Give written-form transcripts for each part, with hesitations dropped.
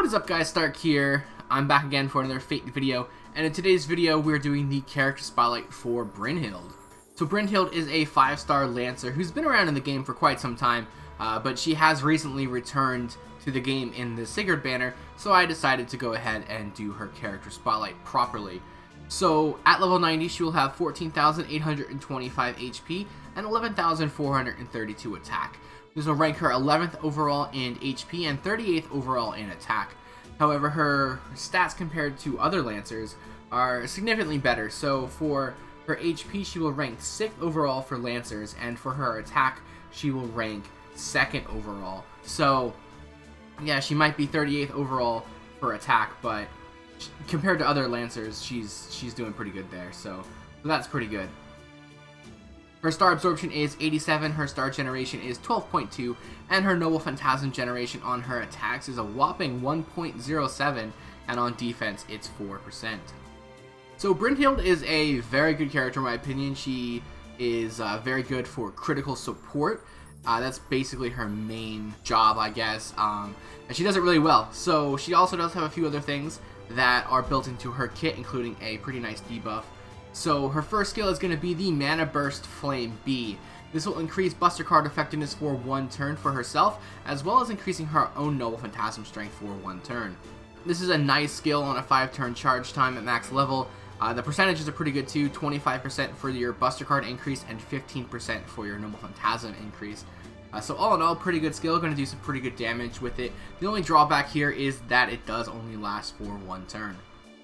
What is up guys, Stark here. I'm back again for another Fate video, and in today's video we're doing the character spotlight for Brynhild. So Brynhild is a 5-star Lancer who's been around in the game for quite some time, but she has recently returned to the game in the Sigurd banner, so I decided to go ahead and do her character spotlight properly. So at level 90 she will have 14,825 HP and 11,432 attack. This will rank her 11th overall in HP and 38th overall in attack. However, her stats compared to other Lancers are significantly better. So for her HP, she will rank 6th overall for Lancers, and for her attack, she will rank 2nd overall. So yeah, she might be 38th overall for attack, but compared to other Lancers, she's doing pretty good there. So that's pretty good. Her star absorption is 87, her star generation is 12.2, and her noble phantasm generation on her attacks is a whopping 1.07, and on defense it's 4%. So Brynhild is a very good character in my opinion. She is very good for critical support. That's basically her main job, I guess, and she does it really well. So she also does have a few other things that are built into her kit, including a pretty nice debuff. So her first skill is going to be the Mana Burst Flame B. This will increase Buster Card effectiveness for 1 turn for herself, as well as increasing her own Noble Phantasm strength for 1 turn. This is a nice skill on a 5-turn charge time at max level. The percentages are pretty good too, 25% for your Buster Card increase and 15% for your Noble Phantasm increase. So all in all, pretty good skill, going to do some pretty good damage with it. The only drawback here is that it does only last for 1 turn.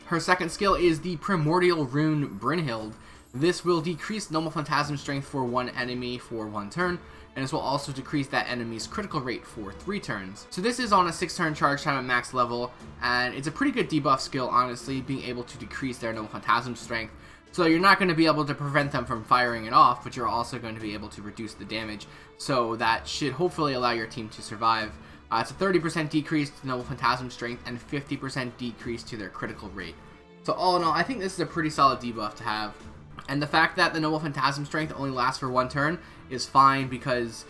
Her second skill is the Primordial Rune Brynhild. This will decrease Noble Phantasm strength for 1 enemy for 1 turn, and this will also decrease that enemy's critical rate for 3 turns. So this is on a 6-turn charge time at max level, and it's a pretty good debuff skill, honestly, being able to decrease their Noble Phantasm strength. So you're not going to be able to prevent them from firing it off, but you're also going to be able to reduce the damage, so that should hopefully allow your team to survive. It's a 30% decrease to Noble Phantasm strength and 50% decrease to their critical rate. So all in all, I think this is a pretty solid debuff to have. And the fact that the Noble Phantasm strength only lasts for 1 turn is fine, because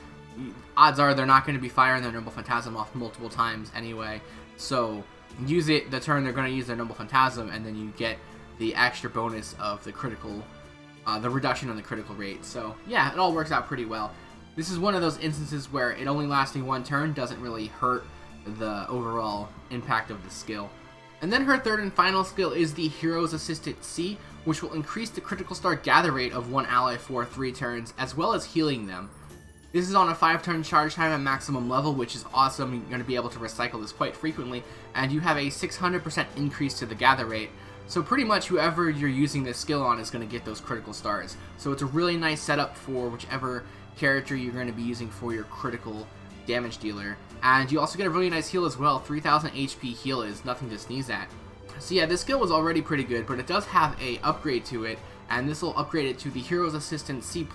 odds are they're not going to be firing their Noble Phantasm off multiple times anyway. So use it the turn they're going to use their Noble Phantasm, and then you get the extra bonus of the critical, the reduction on the critical rate. So yeah, it all works out pretty well. This is one of those instances where it only lasting 1 turn doesn't really hurt the overall impact of the skill. And then her third and final skill is the Hero's Assistant C, which will increase the critical star gather rate of 1 ally for 3 turns, as well as healing them. This is on a 5-turn charge time at maximum level, which is awesome. You're going to be able to recycle this quite frequently, and you have a 600% increase to the gather rate. So pretty much whoever you're using this skill on is going to get those critical stars. So it's a really nice setup for whichever character you're going to be using for your critical damage dealer. And you also get a really nice heal as well. 3000 HP heal is nothing to sneeze at. So yeah, this skill was already pretty good, but it does have a upgrade to it, and this will upgrade it to the Hero's Assistant C++,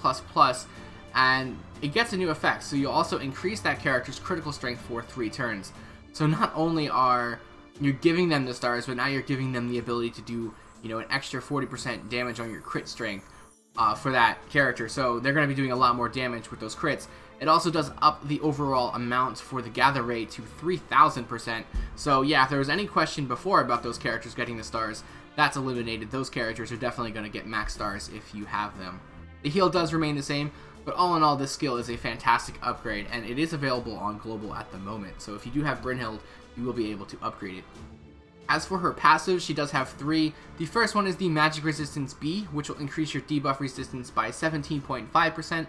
and it gets a new effect. So you'll also increase that character's critical strength for 3 turns. So not only are you giving them the stars, but now you're giving them the ability to do, an extra 40% damage on your crit strength for that character. So they're going to be doing a lot more damage with those crits. It also does up the overall amount for the gather rate to 3000%. So yeah, if there was any question before about those characters getting the stars, that's eliminated. Those characters are definitely going to get max stars if you have them. The heal does remain the same, but all in all, this skill is a fantastic upgrade, and it is available on Global at the moment. So if you do have Brynhild, you will be able to upgrade it. As for her passive, she does have 3. The first one is the Magic Resistance B, which will increase your debuff resistance by 17.5%.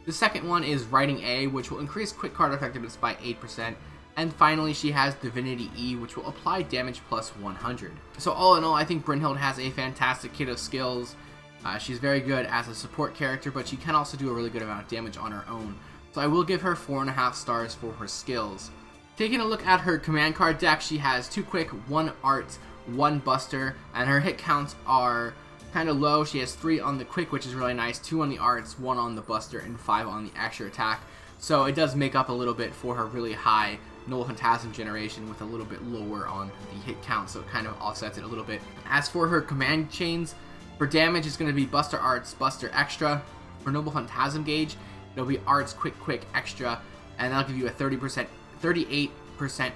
The second one is Writing A, which will increase quick card effectiveness by 8%. And finally, she has Divinity E, which will apply damage plus 100. So all in all, I think Brynhild has a fantastic kit of skills. She's very good as a support character, but she can also do a really good amount of damage on her own. So I will give her 4.5 stars for her skills. Taking a look at her command card deck, she has 2 quick, 1 art, 1 buster, and her hit counts are kind of low. She has 3 on the quick, which is really nice, 2 on the arts, 1 on the buster, and 5 on the extra attack. So it does make up a little bit for her really high Noble Phantasm generation with a little bit lower on the hit count, so it kind of offsets it a little bit. As for her command chains, for damage it's going to be Buster Arts, Buster Extra. For Noble Phantasm gauge, it'll be Arts, Quick, Extra, and that'll give you a 38%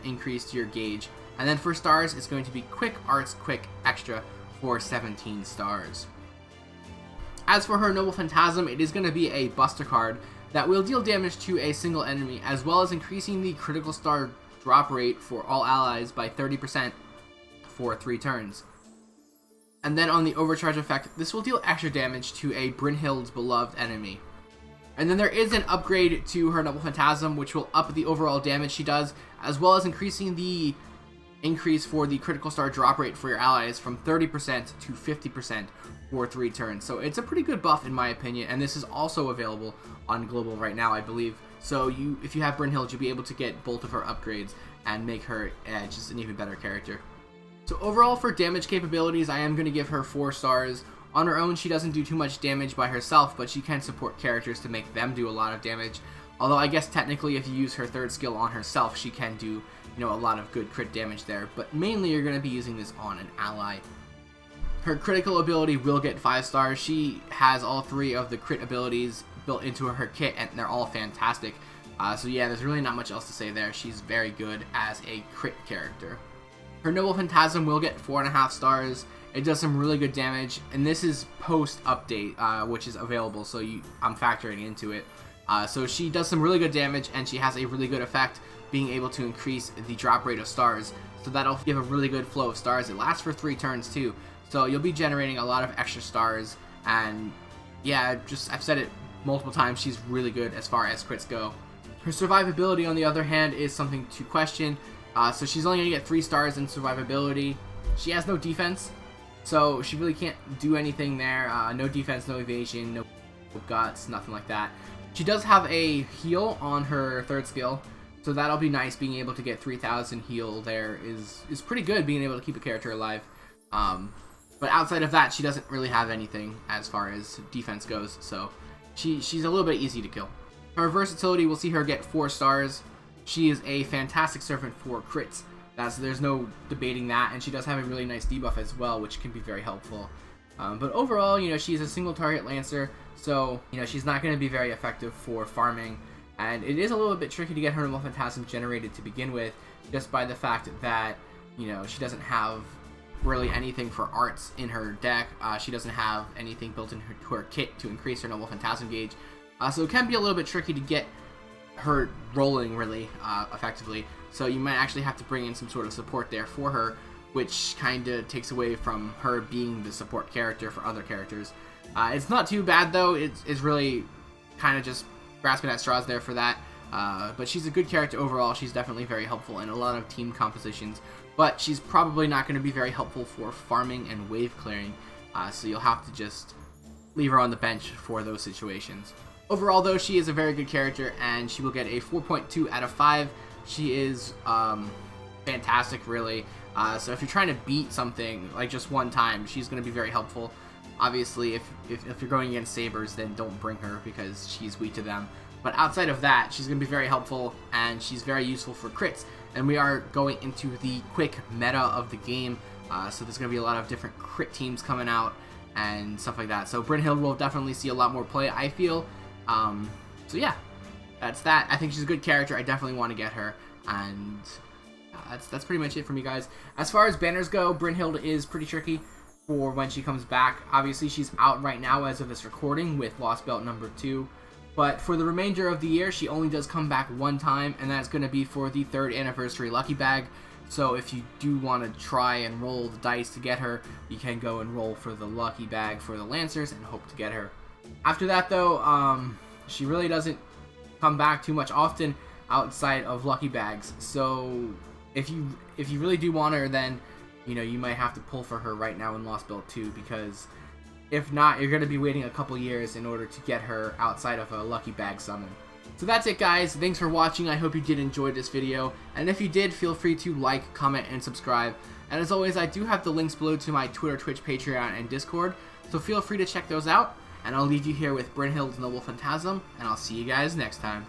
increase to your gauge. And then for stars, it's going to be Quick Arts Quick Extra for 17 stars. As for her Noble Phantasm, it is going to be a Buster card that will deal damage to a single enemy, as well as increasing the critical star drop rate for all allies by 30% for 3 turns. And then on the Overcharge effect, this will deal extra damage to a Brynhild's beloved enemy. And then there is an upgrade to her Noble Phantasm, which will up the overall damage she does, as well as increasing the increase for the critical star drop rate for your allies from 30% to 50% for 3 turns. So it's a pretty good buff in my opinion, and this is also available on Global right now, I believe. So if you have Brynhild, you'll be able to get both of her upgrades and make her just an even better character. So overall for damage capabilities, I am going to give her 4 stars. On her own, she doesn't do too much damage by herself, but she can support characters to make them do a lot of damage. Although I guess technically if you use her 3rd skill on herself, she can do, a lot of good crit damage there. But mainly you're going to be using this on an ally. Her critical ability will get 5 stars. She has all 3 of the crit abilities built into her kit, and they're all fantastic. So yeah, there's really not much else to say there. She's very good as a crit character. Her Noble Phantasm will get 4.5 stars. It does some really good damage, and this is post-update, which is available, so I'm factoring into it. So she does some really good damage, and she has a really good effect, being able to increase the drop rate of stars. So that'll give a really good flow of stars. It lasts for 3 turns too, so you'll be generating a lot of extra stars. And yeah, I've said it multiple times, she's really good as far as crits go. Her survivability, on the other hand, is something to question. So she's only going to get 3 stars in survivability. She has no defense, so she really can't do anything there. No defense, no evasion, no guts, nothing like that. She does have a heal on her 3rd skill, so that'll be nice. Being able to get 3,000 heal there is pretty good, being able to keep a character alive. But outside of that, she doesn't really have anything as far as defense goes, so she's a little bit easy to kill. Her versatility, we'll see her get 4 stars. She is a fantastic servant for crits. There's no debating that, and she does have a really nice debuff as well, which can be very helpful. But overall, she's a single target Lancer, so she's not going to be very effective for farming, and it is a little bit tricky to get her Noble Phantasm generated to begin with, just by the fact that she doesn't have really anything for arts in her deck. She doesn't have anything built into her kit to increase her Noble Phantasm gauge, so it can be a little bit tricky to get her rolling really effectively. So you might actually have to bring in some sort of support there for her, which kind of takes away from her being the support character for other characters. It's not too bad though. It's really kind of just grasping at straws there for that. But she's a good character overall. She's definitely very helpful in a lot of team compositions, but she's probably not going to be very helpful for farming and wave clearing. So you'll have to just leave her on the bench for those situations. Overall though, she is a very good character, and she will get a 4.2 out of 5. She is fantastic, really. So if you're trying to beat something like just one time, she's going to be very helpful. Obviously, if you're going against sabers, then don't bring her because she's weak to them. But outside of that, she's going to be very helpful, and she's very useful for crits. And we are going into the quick meta of the game, so there's going to be a lot of different crit teams coming out and stuff like that. So Brynhild will definitely see a lot more play, I feel. So yeah, that's that. I think she's a good character. I definitely want to get her, and that's pretty much it for me, guys. As far as banners go, Brynhild is pretty tricky for when she comes back. Obviously, she's out right now as of this recording with Lost Belt number 2. But for the remainder of the year, she only does come back one time, and that's going to be for the 3rd anniversary lucky bag. So if you do want to try and roll the dice to get her, you can go and roll for the lucky bag for the Lancers and hope to get her. After that though, she really doesn't come back too much often outside of lucky bags. So if you really do want her, then you might have to pull for her right now in Lost Belt 2, because if not, you're going to be waiting a couple years in order to get her outside of a lucky bag summon. So that's it, guys. Thanks for watching. I hope you did enjoy this video, and if you did, feel free to like, comment, and subscribe. And as always, I do have the links below to my Twitter, Twitch, Patreon, and Discord, so feel free to check those out. And I'll leave you here with Brynhild's Noble Phantasm, and I'll see you guys next time.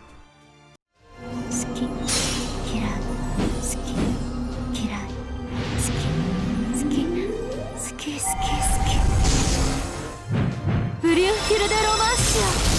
Brynhild de Romancia!